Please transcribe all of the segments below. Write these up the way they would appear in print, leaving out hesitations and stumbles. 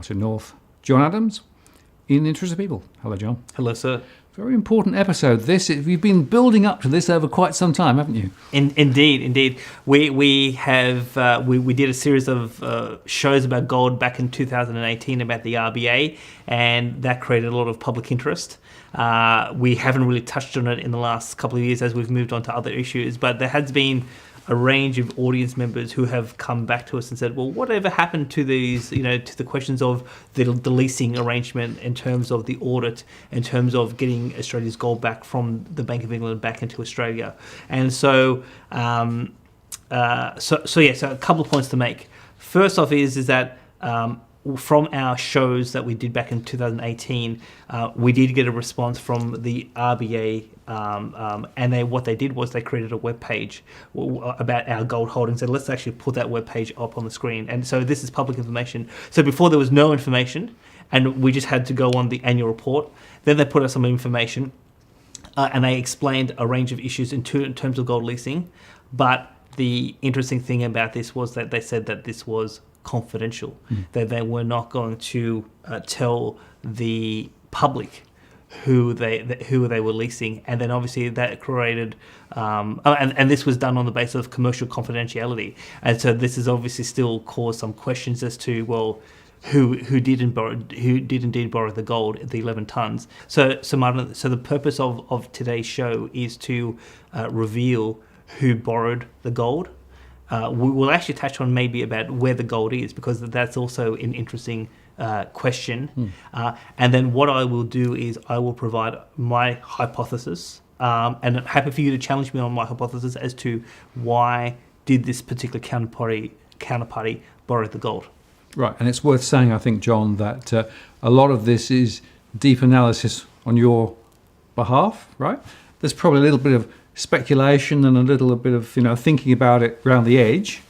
to North, John Adams, in the interest of people. Hello, John. Hello, sir. Very important episode. You've been building up to this over quite some time, haven't you? Indeed. We did a series of shows about gold back in 2018 about the RBA, and that created a lot of public interest. We haven't really touched on it in the last couple of years as we've moved on to other issues, but there has been a range of audience members who have come back to us and said, well, whatever happened to these, to the questions of the leasing arrangement in terms of the audit, in terms of getting Australia's gold back from the Bank of England back into Australia. And so, so a couple of points to make. First off is that from our shows that we did back in 2018, we did get a response from the RBA, and what they did was they created a web page about our gold holdings, and let's actually put that web page up on the screen. And so this is public information. So before there was no information, and we just had to go on the annual report. Then they put us some information, and they explained a range of issues in terms of gold leasing. But the interesting thing about this was that they said that this was confidential, that they were not going to tell the public who they were leasing, and then obviously that created and this was done on the basis of commercial confidentiality, and so this has obviously still caused some questions as to who did indeed borrow the gold, the 11 tons. So Martin, so the purpose of today's show is to reveal who borrowed the gold. We will actually touch on maybe about where the gold is, because that's also an interesting question. And then what I will do is I will provide my hypothesis, and I'm happy for you to challenge me on my hypothesis as to why did this particular counterparty borrow the gold. Right, and it's worth saying, I think, John, that a lot of this is deep analysis on your behalf, right? There's probably a little bit of speculation and a little bit of thinking about it around the edge,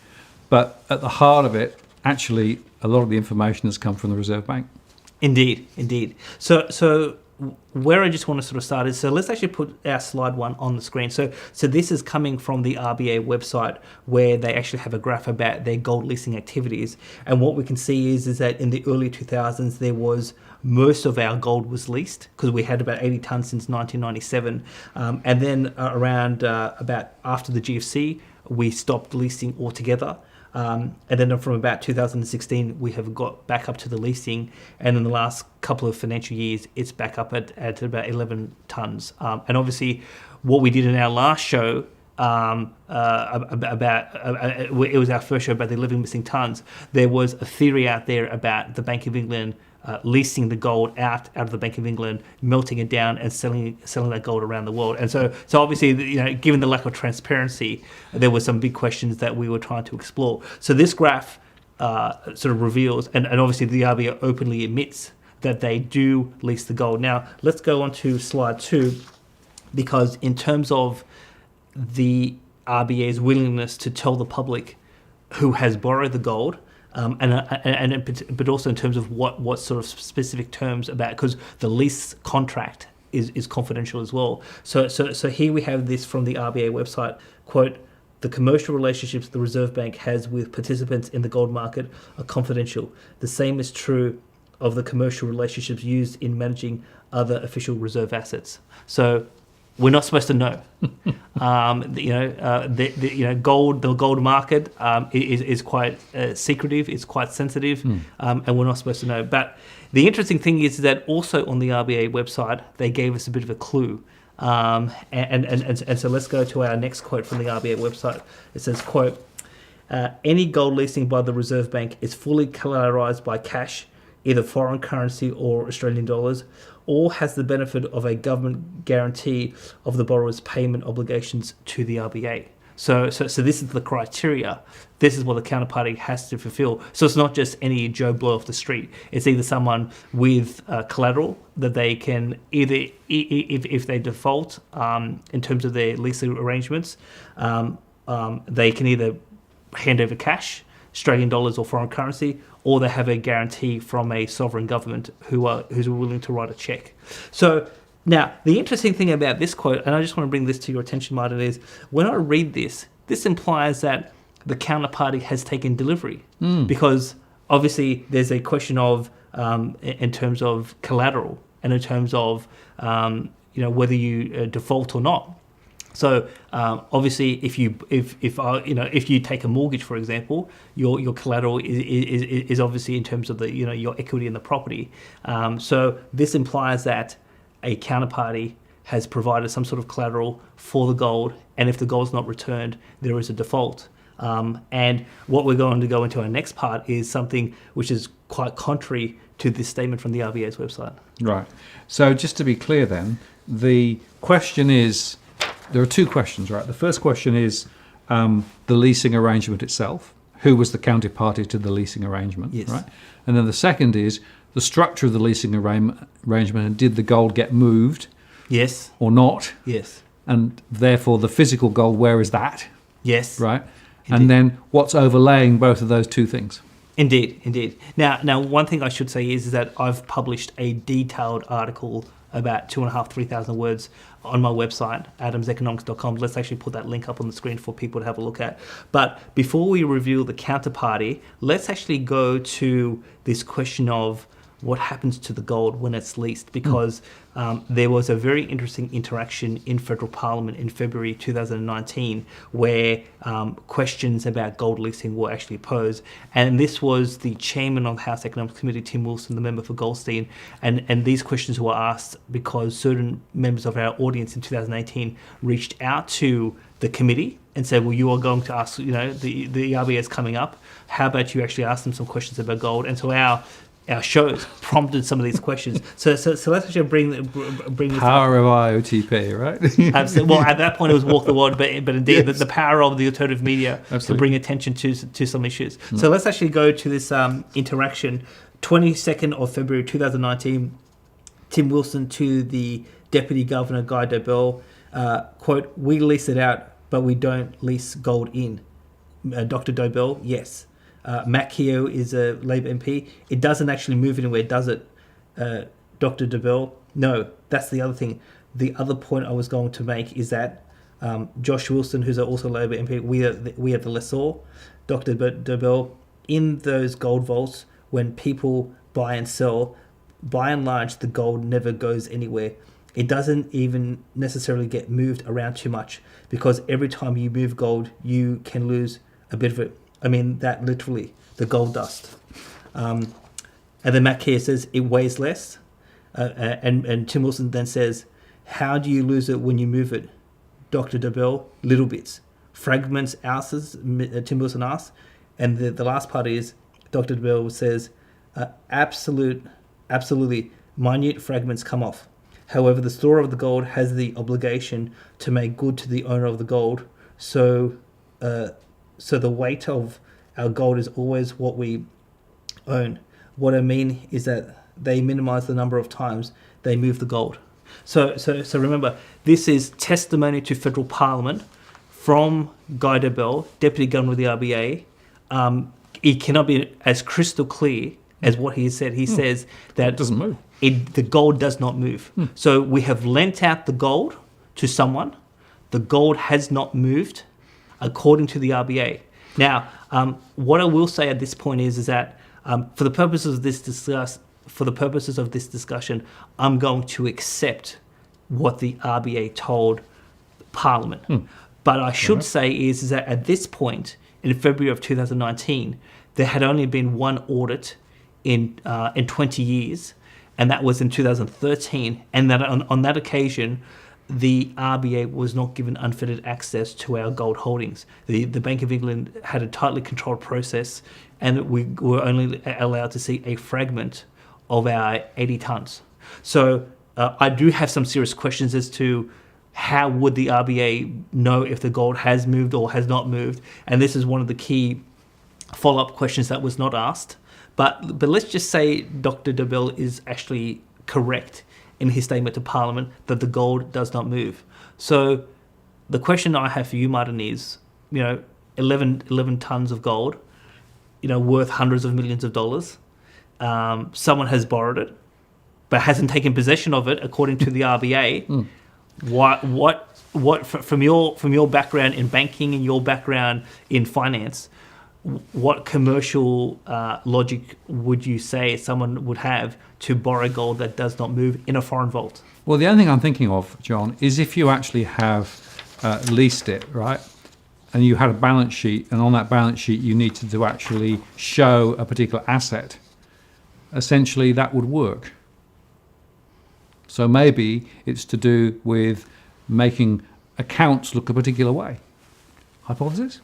but at the heart of it, actually, a lot of the information has come from the Reserve Bank. Indeed. So where I just want to sort of start is, so let's actually put our slide one on the screen. So this is coming from the RBA website, where they actually have a graph about their gold leasing activities, and what we can see is that in the early 2000s there was most of our gold was leased, because we had about 80 tons since 1997, and then around about after the GFC we stopped leasing altogether. And then from about 2016, we have got back up to the leasing, and in the last couple of financial years, it's back up at about 11 tons. And obviously, what we did in our last show it was our first show about the 11 missing tons. There was a theory out there about the Bank of England leasing the gold out of the Bank of England, melting it down and selling that gold around the world. And so obviously, given the lack of transparency, there were some big questions that we were trying to explore. So this graph sort of reveals, and obviously the RBA openly admits that they do lease the gold. Now, let's go on to slide 2, because in terms of the RBA's willingness to tell the public who has borrowed the gold, but also in terms of what sort of specific terms about, because the lease contract is confidential as well. So here we have this from the RBA website, quote, "The commercial relationships the Reserve Bank has with participants in the gold market are confidential. The same is true of the commercial relationships used in managing other official reserve assets." So we're not supposed to know. The gold market is quite secretive. It's quite sensitive, and we're not supposed to know. But the interesting thing is that also on the RBA website, they gave us a bit of a clue. And so let's go to our next quote from the RBA website. It says, quote, "Any gold leasing by the Reserve Bank is fully collateralized by cash, either foreign currency or Australian dollars, or has the benefit of a government guarantee of the borrower's payment obligations to the RBA." So this is the criteria. This is what the counterparty has to fulfill. So it's not just any Joe Blow off the street. It's either someone with collateral that they can either, if they default in terms of their lease arrangements, they can either hand over cash, Australian dollars or foreign currency, or they have a guarantee from a sovereign government who's willing to write a check. So now, the interesting thing about this quote, and I just want to bring this to your attention, Martin, is when I read this implies that the counterparty has taken delivery, because obviously there's a question of in terms of collateral and in terms of whether you default or not. So obviously, if you take a mortgage, for example, your collateral is obviously in terms of the your equity in the property. So this implies that a counterparty has provided some sort of collateral for the gold, and if the gold's not returned, there is a default. And what we're going to go into our next part is something which is quite contrary to this statement from the RBA's website. Right. So just to be clear then, the question is, there are two questions, right? The first question is the leasing arrangement itself. Who was the counterparty to the leasing arrangement, yes. Right? And then the second is the structure of the leasing arrangement, and did the gold get moved? Yes. Or not? Yes. And therefore the physical gold, where is that? Yes. Right? Indeed. And then what's overlaying both of those two things? Indeed. Now, one thing I should say is that I've published a detailed article about 2,500-3,000 words on my website, adamseconomics.com. Let's actually put that link up on the screen for people to have a look at. But before we reveal the counterparty, let's actually go to this question of what happens to the gold when it's leased, because there was a very interesting interaction in federal parliament in February 2019 where questions about gold leasing were actually posed, and this was the chairman of the House Economics Committee, Tim Wilson, the member for Goldstein, and these questions were asked because certain members of our audience in 2018 reached out to the committee and said, well, you are going to ask, the RBA is coming up, how about you actually ask them some questions about gold? And so our shows prompted some of these questions. So let's actually bring this power of IOTP, right? Absolutely. Well, at that point it was walk the walk, but indeed yes. the power of the alternative media Absolutely. to bring attention to some issues. So let's actually go to this interaction. 22nd of February 2019, Tim Wilson to the Deputy Governor Guy Dobell, quote, "We lease it out, but we don't lease gold in." Dr. Dobell, yes. Matt Keogh is a Labor MP. It doesn't actually move anywhere, does it? Dr. Dobell, no. That's the other thing. The other point I was going to make is that Josh Wilson, who's also a Labor MP, we are the lessor. Dr. Dobell, in those gold vaults, when people buy and sell, by and large, the gold never goes anywhere. It doesn't even necessarily get moved around too much, because every time you move gold, you can lose a bit of it. I mean, that literally, the gold dust. And then Matt Keogh says it weighs less. And Tim Wilson then says, how do you lose it when you move it? Dr. Dobell, little bits. Fragments, ounces, Tim Wilson asks. And the last part is, Dr. Dobell says, absolutely, minute fragments come off. However, the storer of the gold has the obligation to make good to the owner of the gold. So the weight of our gold is always what we own. What I mean is that they minimize the number of times they move the gold. So remember, this is testimony to federal parliament from Guy Dobell, Deputy Governor of the RBA. It cannot be as crystal clear as what he said. He says that it doesn't move. The gold does not move. So we have lent out the gold to someone. The gold has not moved, according to the RBA. Now, what I will say at this point is that for the purposes of this discussion, I'm going to accept what the RBA told Parliament. But I should say is that at this point, in February of 2019, there had only been one audit in 20 years, and that was in 2013. And that on that occasion, the RBA was not given unfettered access to our gold holdings. The Bank of England had a tightly controlled process, and we were only allowed to see a fragment of our 80 tonnes. So I do have some serious questions as to how would the RBA know if the gold has moved or has not moved, and this is one of the key follow-up questions that was not asked. But let's just say Dr. Dobell is actually correct in his statement to Parliament that the gold does not move. So the question I have for you, Martin, is, 11 tonnes of gold, worth hundreds of millions of dollars. Someone has borrowed it, but hasn't taken possession of it, according to the RBA. What from your background in banking and your background in finance, what commercial logic would you say someone would have to borrow gold that does not move in a foreign vault? Well, the only thing I'm thinking of, John, is if you actually have leased it, right? And you had a balance sheet, and on that balance sheet you needed to actually show a particular asset. Essentially, that would work. So maybe it's to do with making accounts look a particular way. Hypothesis?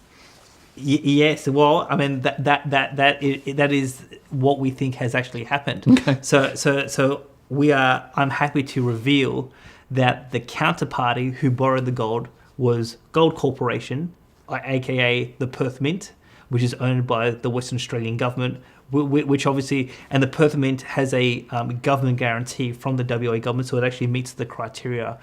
Yes. Well, I mean that is what we think has actually happened. Okay. So I'm happy to reveal that the counterparty who borrowed the gold was Gold Corporation, aka the Perth Mint, which is owned by the Western Australian government, which obviously, and the Perth Mint has a government guarantee from the WA government, so it actually meets the criteria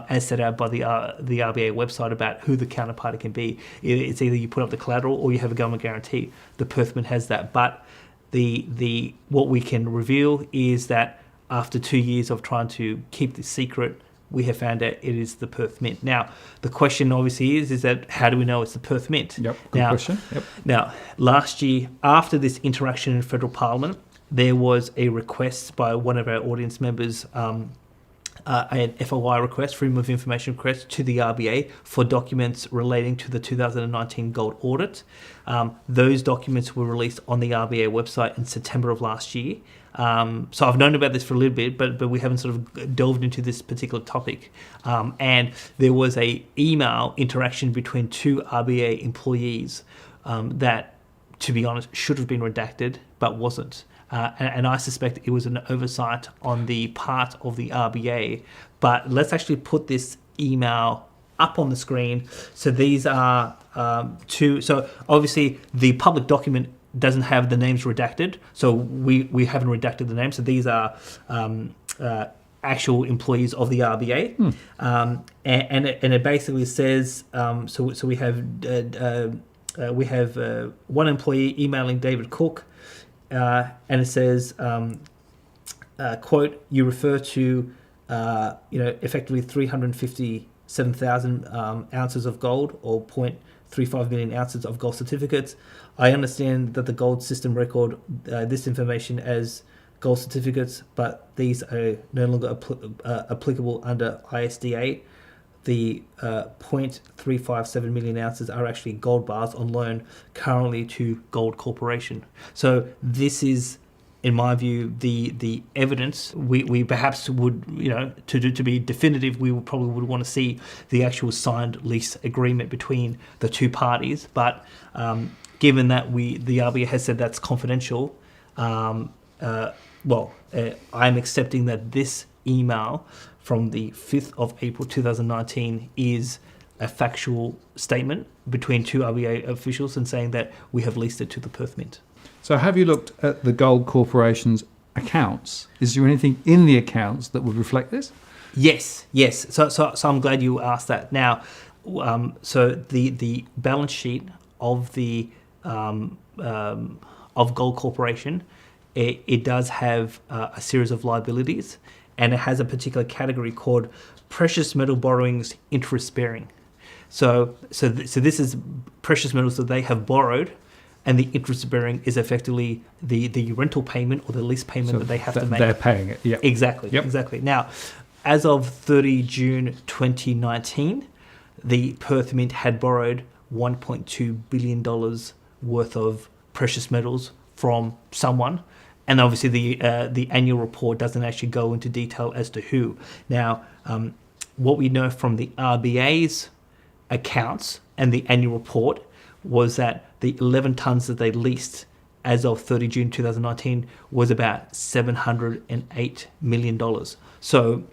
as set out by the RBA website about who the counterparty can be. It's either you put up the collateral or you have a government guarantee. The Perth Mint has that, but the what we can reveal is that after 2 years of trying to keep this secret, we have found out it is the Perth Mint. Now, the question obviously is that how do we know it's the Perth Mint? Yep, good question. Yep. Now, last year, after this interaction in federal parliament, there was a request by one of our audience members, an FOI request, Freedom of Information request, to the RBA for documents relating to the 2019 gold audit. Those documents were released on the RBA website in September of last year. So I've known about this for a little bit, but we haven't sort of delved into this particular topic. And there was a email interaction between two RBA employees that, to be honest, should have been redacted, but wasn't. And I suspect it was an oversight on the part of the RBA. But let's actually put this email up on the screen. So these are two. So obviously the public document doesn't have the names redacted, so we haven't redacted the names. So these are actual employees of the RBA, and it basically says so we have one employee emailing David Cook, and it says quote, you refer to effectively 357,000 ounces of gold, or 0.35 million ounces of gold certificates. I understand that the gold system record this information as gold certificates, but these are no longer applicable under ISDA. The 0.357 million ounces are actually gold bars on loan currently to Gold Corporation. So this is, in my view, the evidence. We perhaps would, to be definitive, we probably would want to see the actual signed lease agreement between the two parties. But given that the RBA has said that's confidential, I'm accepting that this email from the 5th of April 2019 is a factual statement between two RBA officials and saying that we have leased it to the Perth Mint. So have you looked at the Gold Corporation's accounts? Is there anything in the accounts that would reflect this? Yes. So I'm glad you asked that. Now, so the balance sheet of the of Gold Corporation, it does have a series of liabilities, and it has a particular category called precious metal borrowings interest bearing. So this is precious metals that they have borrowed, and the interest bearing is effectively the rental payment or the lease payment that they have to make. They're paying it, yeah. Exactly. Now, as of 30 June 2019, the Perth Mint had borrowed $1.2 billion worth of precious metals from someone. And obviously the annual report doesn't actually go into detail as to who. Now, what we know from the RBA's accounts and the annual report was that the 11 tonnes that they leased as of 30 June 2019 was about $708 million. So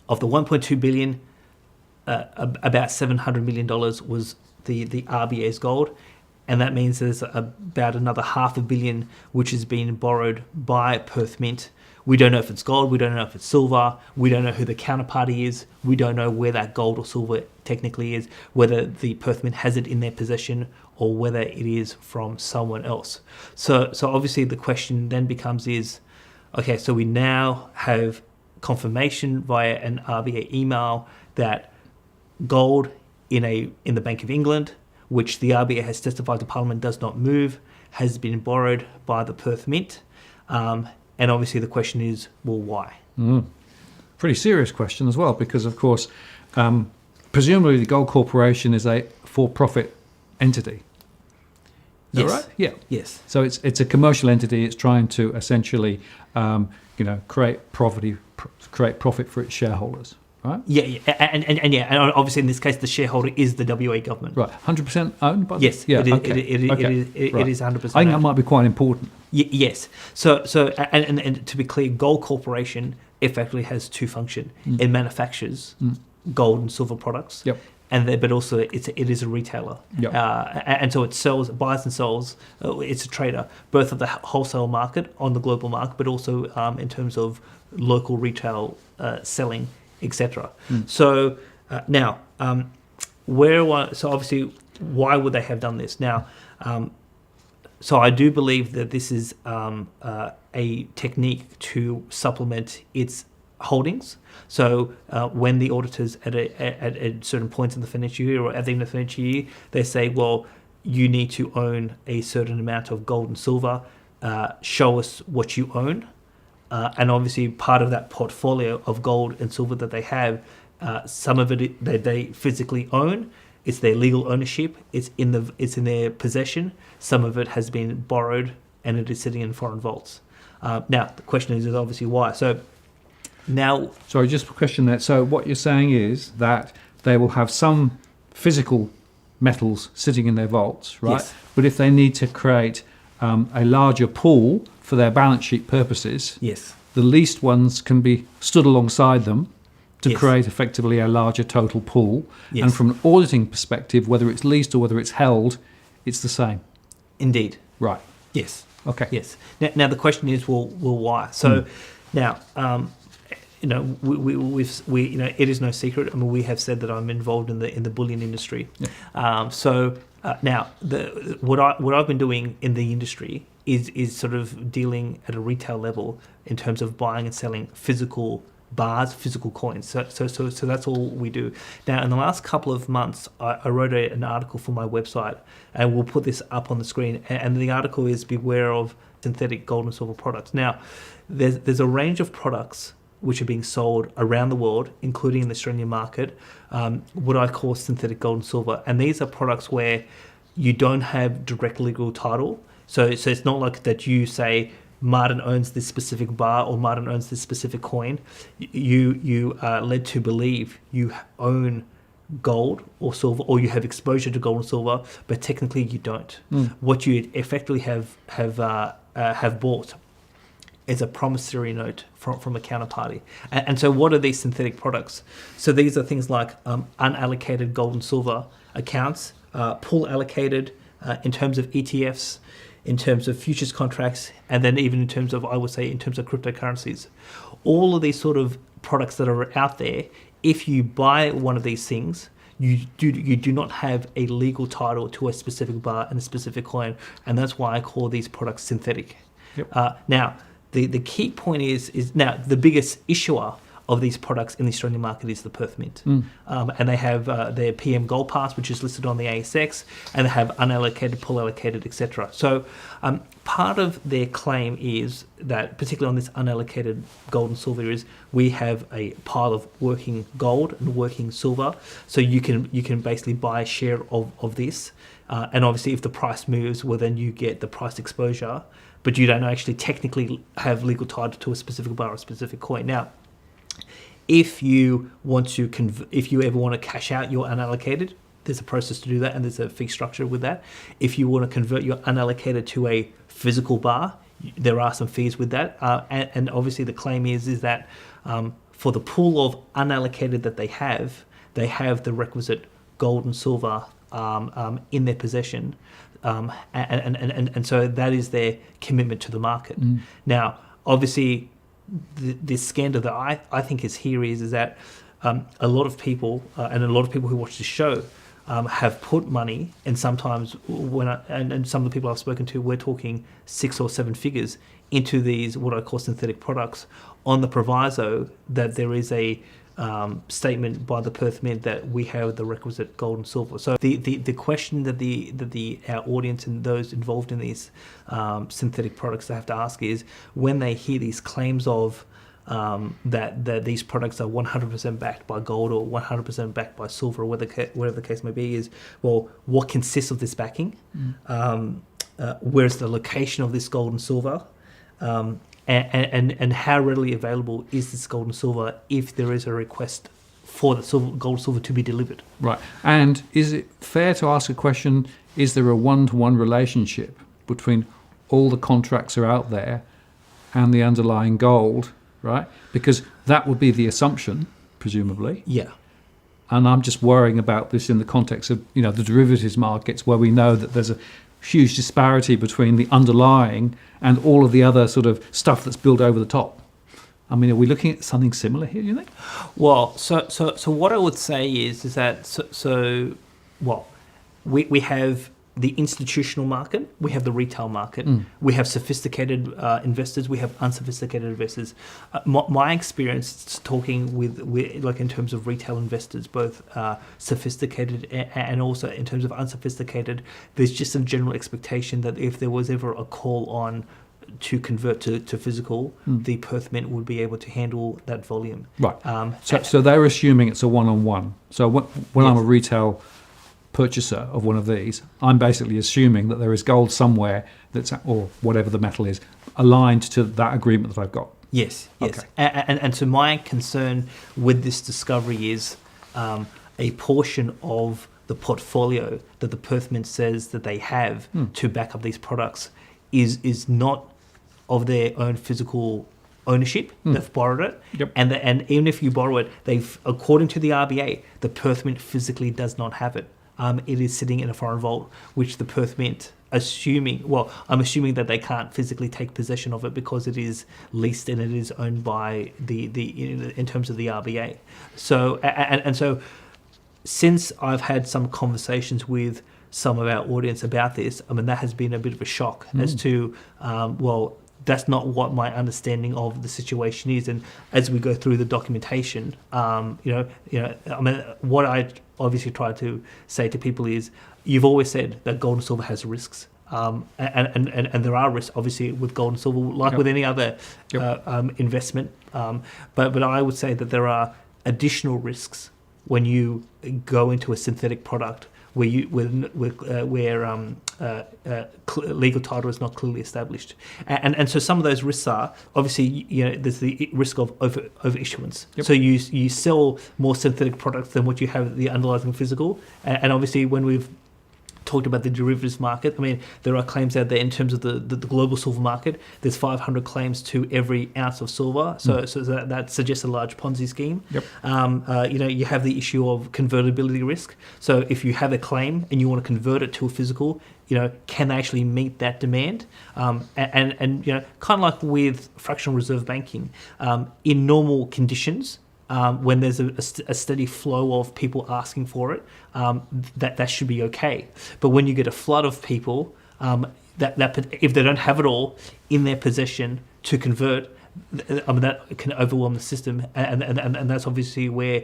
of the 1.2 billion, about $700 million was the RBA's gold. And that means there's about another $500 million which has been borrowed by Perth Mint. We don't know if it's gold, we don't know if it's silver, we don't know who the counterparty is, we don't know where that gold or silver technically is, whether the Perth Mint has it in their possession or whether it is from someone else. So obviously the question then becomes okay, so we now have confirmation via an RBA email that gold in the Bank of England which the RBA has testified to Parliament does not move, has been borrowed by the Perth Mint. And obviously the question is, well, why? Pretty serious question as well, because of course, presumably the Gold Corporation is a for-profit entity. Is that right? Yeah. Yes. So it's a commercial entity. It's trying to essentially, create profit for its shareholders, right? Yeah, and obviously in this case the shareholder is the WA government. Right, 100% owned by. Yes, Yeah. it is. Okay. It is 100%. I think that might be quite important. Yes. So and to be clear, Gold Corporation effectively has two functions. It manufactures gold and silver products. Yep. But also it is a retailer. Yep. And so it buys and sells. It's a trader, both of the wholesale market on the global market, but also in terms of local retail selling, etc. So now, so obviously, why would they have done this? Now, so I do believe that this is a technique to supplement its holdings. So when the auditors at certain points in the financial year or at the end of the financial year, they say, well, you need to own a certain amount of gold and silver, show us what you own. And obviously part of that portfolio of gold and silver that they have, some of it they physically own. It's their legal ownership. It's in their possession. Some of it has been borrowed and it is sitting in foreign vaults. Now the question is obviously why. So now, sorry, just a question there. So what you're saying is that they will have some physical metals sitting in their vaults, right? Yes. But if they need to create a larger pool for their balance sheet purposes, yes, the leased ones can be stood alongside them to Yes. create effectively a larger total pool. Yes. And from an auditing perspective, whether it's leased or whether it's held, it's the same. indeed, Right. yes, Okay. yes. Now the question is, well, why? So now, we it is no secret. I mean, we have said that I'm involved in the bullion industry. Yeah. Now, what I've been doing in the industry is sort of dealing at a retail level in terms of buying and selling physical bars, physical coins. So that's all we do. Now, in the last couple of months, I wrote an article for my website, and we'll put this up on the screen. And the article is "Beware of Synthetic Gold and Silver Products." Now, there's a range of products which are being sold around the world, including in the Australian market, what I call synthetic gold and silver. And these are products where you don't have direct legal title. So it's not like that you say, Martin owns this specific bar or Martin owns this specific coin. You are led to believe you own gold or silver, or you have exposure to gold and silver, but technically you don't. What you effectively have bought is a promissory note from a counterparty. And so what are these synthetic products? So these are things like unallocated gold and silver accounts, pool allocated in terms of ETFs, in terms of futures contracts, and then even in terms of, I would say, in terms of cryptocurrencies. All of these sort of products that are out there, if you buy one of these things, you do not have a legal title to a specific bar and a specific coin, and that's why I call these products synthetic. Yep. Now, the key point is now the biggest issuer of these products in the Australian market is the Perth Mint. And they have their PM Gold Pass, which is listed on the ASX, and they have unallocated, pool allocated, etc. So part of their claim is that, particularly on this unallocated gold and silver, is we have a pile of working gold and working silver, so you can basically buy a share of this, and obviously if the price moves, well then you get the price exposure, but you don't actually technically have legal title to a specific bar or a specific coin. Now, if you want to, if you ever want to cash out your unallocated, there's a process to do that, and there's a fee structure with that. If you want to convert your unallocated to a physical bar, there are some fees with that. And obviously, the claim is that for the pool of unallocated that they have the requisite gold and silver in their possession, and so that is their commitment to the market. Now, obviously, this scandal that I think is here is that a lot of people and a lot of people who watch the show have put money, and sometimes and some of the people I've spoken to, we're talking 6 or 7 figures into these what I call synthetic products, on the proviso that there is a statement by the Perth Mint that we have the requisite gold and silver. So the question that our audience and those involved in these synthetic products have to ask is, when they hear these claims of that these products are 100% backed by gold or 100% backed by silver, or whatever the case may be, is, well, what consists of this backing? Where's the location of this gold and silver? And how readily available is this gold and silver if there is a request for the gold and silver to be delivered? Right. And is it fair to ask a question, is there a one-to-one relationship between all the contracts are out there and the underlying gold, right? Because that would be the assumption, presumably. Yeah. And I'm just worrying about this in the context of, the derivatives markets, where we know that there's a huge disparity between the underlying and all of the other sort of stuff that's built over the top. I mean, are we looking at something similar here, do you think? Well, so what I would say is that we have the institutional market, we have the retail market, we have sophisticated investors, we have unsophisticated investors. My experience talking with like in terms of retail investors, both sophisticated and also in terms of unsophisticated, there's just a general expectation that if there was ever a call on to convert to physical, the Perth Mint would be able to handle that volume. Right. So they're assuming it's a one-on-one. So when Yes. I'm a retail purchaser of one of these, I'm basically assuming that there is gold somewhere that's, or whatever the metal is, aligned to that agreement that I've got. Yes. Okay. And so my concern with this discovery is a portion of the portfolio that the Perth Mint says that they have to back up these products is not of their own physical ownership. They've borrowed it. Yep. And even if you borrow it, according to the RBA, the Perth Mint physically does not have it. It is sitting in a foreign vault, which the Perth Mint, I'm assuming that they can't physically take possession of it because it is leased and it is owned by in terms of the RBA. So and so, since I've had some conversations with some of our audience about this, I mean, that has been a bit of a shock as to that's not what my understanding of the situation is. And as we go through the documentation, I mean, what I obviously try to say to people is, you've always said that gold and silver has risks. And there are risks, obviously, with gold and silver, like with any other investment. But I would say that there are additional risks when you go into a synthetic product where legal title is not clearly established, and so some of those risks are obviously, there's the risk of over issuance. So you sell more synthetic products than what you have the underlying physical, and obviously when we've talked about the derivatives market, I mean, there are claims out there in terms of the global silver market. There's 500 claims to every ounce of silver, so that suggests a large Ponzi scheme. You have the issue of convertibility risk. So if you have a claim and you want to convert it to a physical, can they actually meet that demand? And kind of like with fractional reserve banking, in normal conditions, when there's a steady flow of people asking for it, that should be okay. But when you get a flood of people, that if they don't have it all in their possession to convert, I mean, that can overwhelm the system, and that's obviously where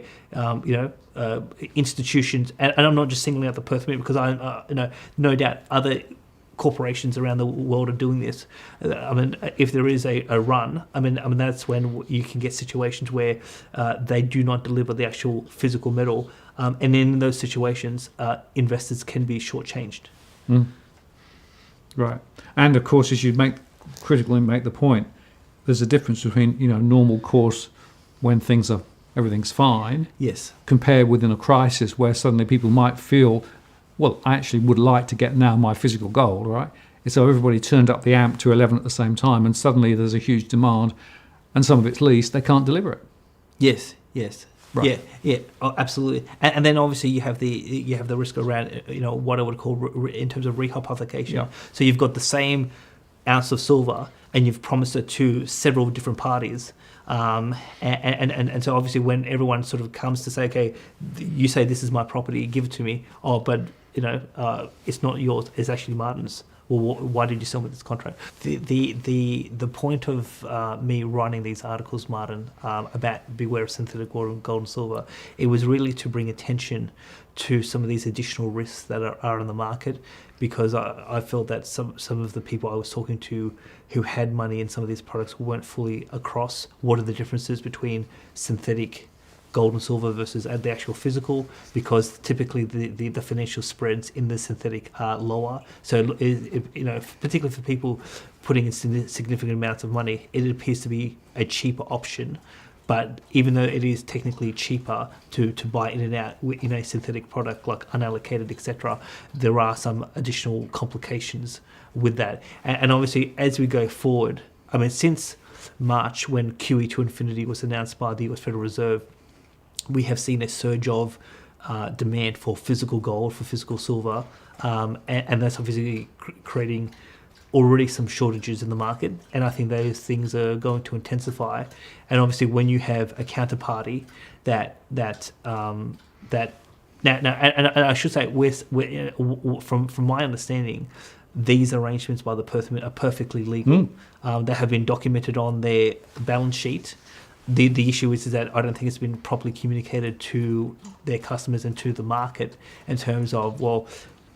institutions, and I'm not just singling out the Perth Mint, because I no doubt other corporations around the world are doing this. I mean, if there is a run, I mean that's when you can get situations where they do not deliver the actual physical metal, and in those situations, investors can be shortchanged. Right, and of course, as you critically make the point, there's a difference between normal course when everything's fine, yes, compared with in a crisis where suddenly people might feel, well, I actually would like to get now my physical gold, right? And so everybody turned up the amp to 11 at the same time, and suddenly there's a huge demand, and some of it's leased, they can't deliver it. Yes. Right. Yeah, absolutely. And then obviously you have the risk around what I would call in terms of rehypothecation. Yeah. So you've got the same ounce of silver, and you've promised it to several different parties. And so obviously when everyone sort of comes to say, okay, you say this is my property, give it to me. Oh, but it's not yours. It's actually Martin's. well, why did you sell me this contract? The point of me writing these articles, Martin, about beware of synthetic gold and silver, it was really to bring attention to some of these additional risks that are in the market, because I felt that some of the people I was talking to who had money in some of these products weren't fully across what are the differences between synthetic gold and silver versus the actual physical, because typically the financial spreads in the synthetic are lower. So particularly for people putting in significant amounts of money, it appears to be a cheaper option. But even though it is technically cheaper to buy in and out in a synthetic product like unallocated, etc., there are some additional complications with that. And obviously, as we go forward, I mean, since March, when QE to infinity was announced by the US Federal Reserve, we have seen a surge of demand for physical gold, for physical silver, and that's obviously creating already some shortages in the market, and I think those things are going to intensify. And obviously, when you have a counterparty that now, and I should say, from my understanding, these arrangements by the Perth Mint are perfectly legal. They have been documented on their balance sheet. The issue is that I don't think it's been properly communicated to their customers and to the market in terms of, well,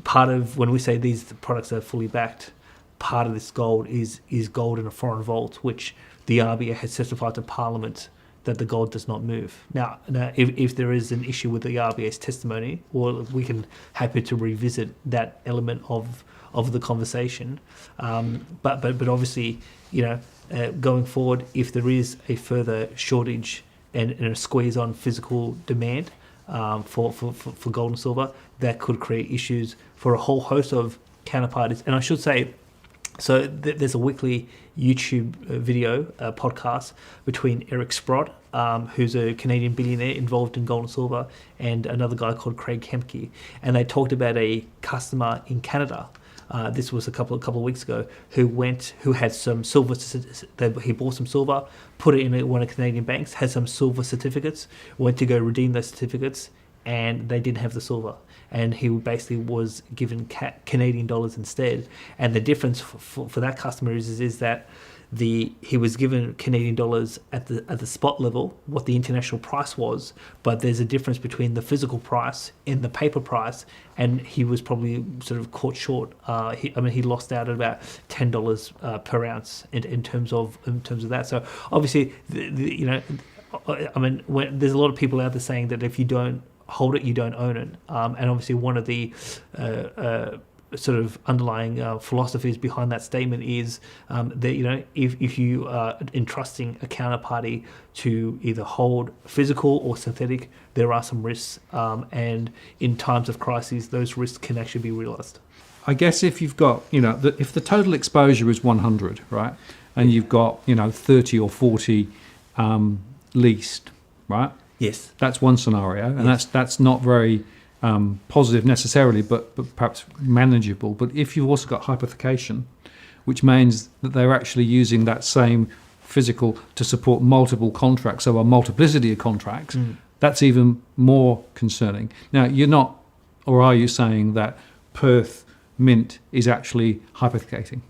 part of when we say these products are fully backed, part of this gold is gold in a foreign vault, which the RBA has certified to Parliament that the gold does not move. Now if there is an issue with the RBA's testimony, well, we can happy to revisit that element of the conversation. But obviously, going forward, if there is a further shortage and a squeeze on physical demand for gold and silver, that could create issues for a whole host of counterparties. And I should say, so there's a weekly YouTube video podcast between Eric Sprott, who's a Canadian billionaire involved in gold and silver, and another guy called Craig Kempke, and they talked about a customer in Canada. This was a couple of weeks ago, who had some silver. He bought some silver, put it in one of the Canadian banks, had some silver certificates, went to go redeem those certificates, and they didn't have the silver. And he basically was given Canadian dollars instead. And the difference for that customer is that he was given Canadian dollars at the spot level, what the international price was, but there's a difference between the physical price and the paper price, and he was probably sort of caught short. He lost out at about $10 per ounce in terms of that. So obviously, there's a lot of people out there saying that if you don't hold it, you don't own it. And obviously, one of the sort of underlying philosophies behind that statement is that if you are entrusting a counterparty to either hold physical or synthetic, there are some risks, and in times of crises, those risks can actually be realised. I guess if you've got, if the total exposure is 100, right, and you've got 30 or 40 leased, right? Yes, that's one scenario, and that's not very positive necessarily, but perhaps manageable. But if you've also got hypothecation, which means that they're actually using that same physical to support multiple contracts, so a multiplicity of contracts, that's even more concerning. Now, you're not, or are you saying that Perth Mint is actually hypothecating?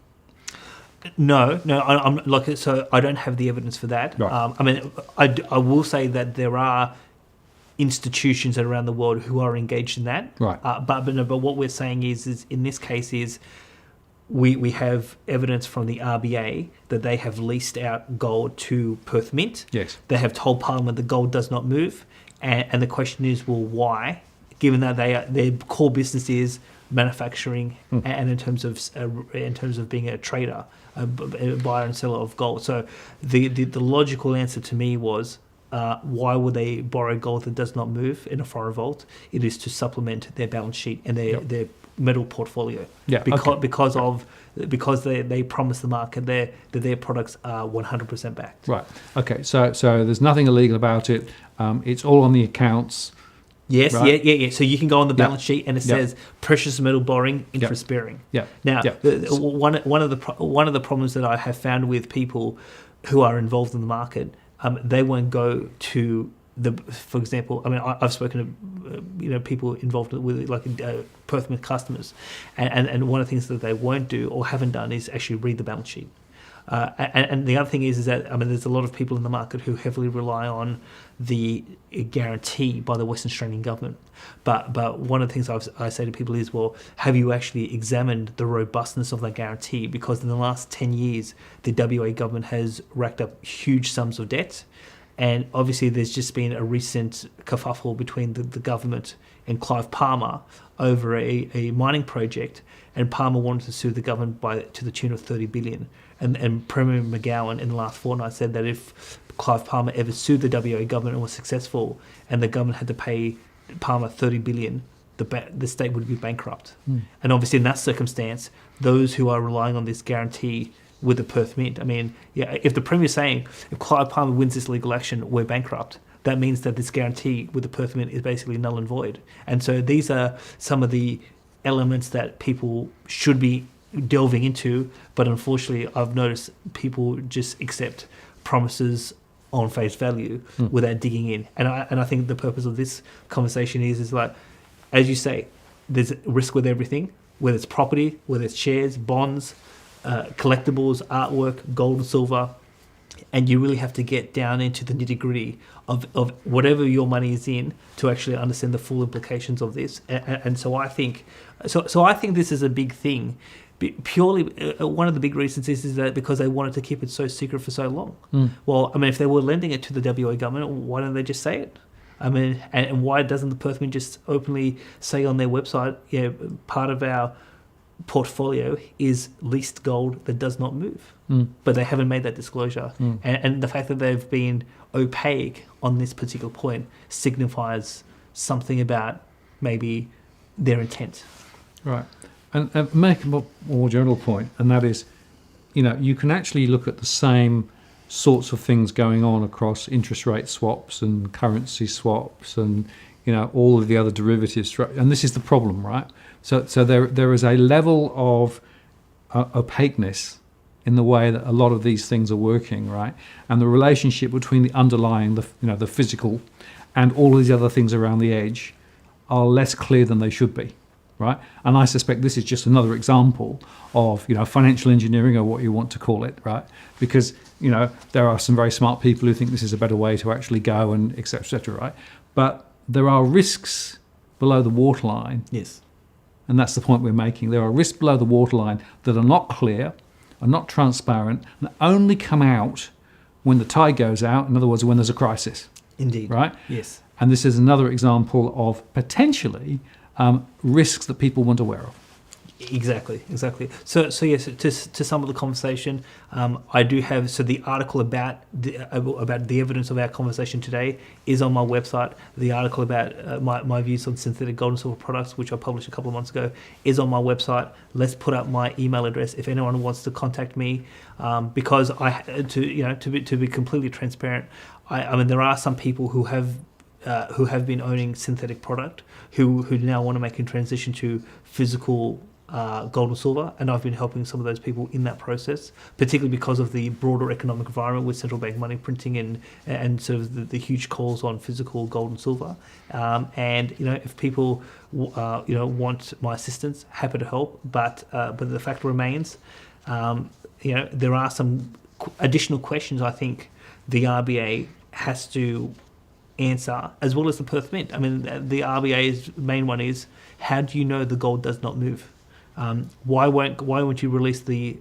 No, I'm like, so I don't have the evidence for that. Right. I will say that there are institutions around the world who are engaged in that. Right. But what we're saying is in this case is we have evidence from the RBA that they have leased out gold to Perth Mint. Yes. They have told Parliament the gold does not move, and the question is, well, why? Given that their core business is manufacturing, and in terms of being a trader, a buyer and seller of gold. So the logical answer to me was, why would they borrow gold that does not move in a foreign vault? It is to supplement their balance sheet and their metal portfolio. Yeah. Because they promise the market that their products are 100% backed. Right. Okay. So there's nothing illegal about it. It's all on the accounts. Yes, right? yeah. So you can go on the balance sheet and it says precious metal borrowing, interest bearing. Yeah. Now, one of the problems that I have found with people who are involved in the market, they won't go to for example, I mean, I've spoken to people involved with like Perth Mint customers, and one of the things that they won't do or haven't done is actually read the balance sheet. And the other thing is that, I mean, there's a lot of people in the market who heavily rely on the guarantee by the Western Australian government. But one of the things I say to people is, well, have you actually examined the robustness of that guarantee? Because in the last 10 years, the WA government has racked up huge sums of debt. And obviously there's just been a recent kerfuffle between the government and Clive Palmer over a mining project. And Palmer wanted to sue the government to the tune of $30 billion. And Premier McGowan in the last fortnight said that if Clive Palmer ever sued the WA government and was successful, and the government had to pay Palmer $30 billion, the state would be bankrupt. And obviously in that circumstance, those who are relying on this guarantee with the Perth Mint, I mean, if the Premier's saying, if Clive Palmer wins this legal action, we're bankrupt, that means that this guarantee with the Perth Mint is basically null and void. And so these are some of the elements that people should be delving into, but unfortunately I've noticed people just accept promises on face value without digging in. And I think the purpose of this conversation is like, as you say, there's risk with everything, whether it's property, whether it's shares, bonds, collectibles, artwork, gold and silver, and you really have to get down into the nitty-gritty of whatever your money is in to actually understand the full implications of this. And so I think this is a big thing. Purely, one of the big reasons is that because they wanted to keep it so secret for so long. Well, I mean, if they were lending it to the WA government, why don't they just say it? I mean, and why doesn't the Perth Mint just openly say on their website, part of our portfolio is leased gold that does not move? But they haven't made that disclosure. And the fact that they've been opaque on this particular point signifies something about maybe their intent. Right. And make a more general point, and that is, you can actually look at the same sorts of things going on across interest rate swaps and currency swaps and, all of the other derivatives. And this is the problem, right? So there is a level of opaqueness in the way that a lot of these things are working, right? And the relationship between the underlying, the physical, and all of these other things around the edge are less clear than they should be. Right, and I suspect this is just another example of financial engineering, or what you want to call it, right? Because there are some very smart people who think this is a better way to actually go, and et cetera, right? But there are risks below the waterline. Yes, and that's the point we're making. There are risks below the waterline that are not clear, are not transparent, and only come out when the tide goes out. In other words, when there's a crisis. Indeed. Right. Yes. And this is another example of potentially risks that people weren't aware of. Exactly. So yes, to sum up the conversation, I do have the article about the evidence of our conversation today is on my website. The article about my views on synthetic gold and silver products, which I published a couple of months ago, is on my website. Let's put up my email address if anyone wants to contact me, because to be completely transparent, I mean there are some people who have been owning synthetic product who now want to make a transition to physical gold and silver, and I've been helping some of those people in that process, particularly because of the broader economic environment with central bank money printing and sort of the huge calls on physical gold and silver. And if people want my assistance, happy to help. But the fact remains, there are some additional questions I think the RBA has to answer, as well as the Perth Mint. I mean, the RBA's main one is, how do you know the gold does not move? Why won't you release the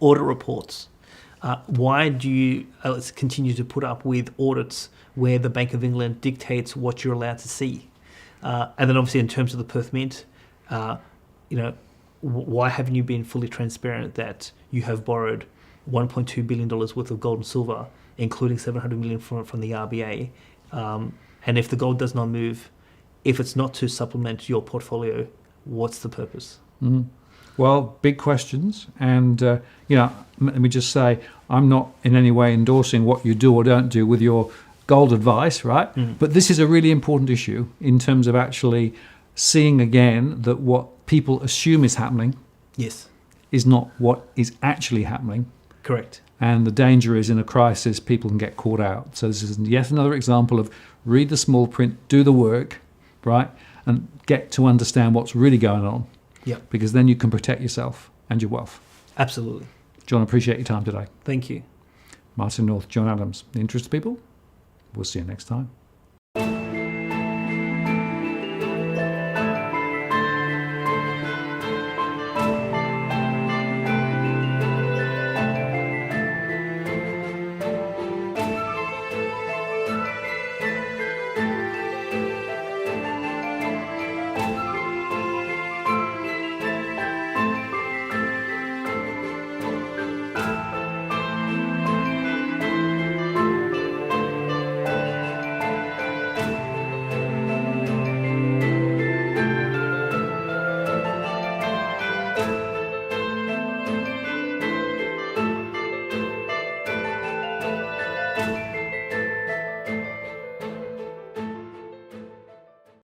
audit reports? Why do you continue to put up with audits where the Bank of England dictates what you're allowed to see? And then obviously in terms of the Perth Mint, why haven't you been fully transparent that you have borrowed $1.2 billion worth of gold and silver, including $700 million from the RBA? And if the gold does not move, if it's not to supplement your portfolio, what's the purpose? Mm-hmm. Well, big questions. And, let me just say, I'm not in any way endorsing what you do or don't do with your gold advice, right? Mm. But this is a really important issue in terms of actually seeing again that what people assume is happening yes, is not what is actually happening. Correct. And the danger is in a crisis, people can get caught out. So this is yet another example of read the small print, do the work, right? And get to understand what's really going on. Yep. Because then you can protect yourself and your wealth. Absolutely. John, appreciate your time today. Thank you. Martin North, John Adams. The Interested People. We'll see you next time.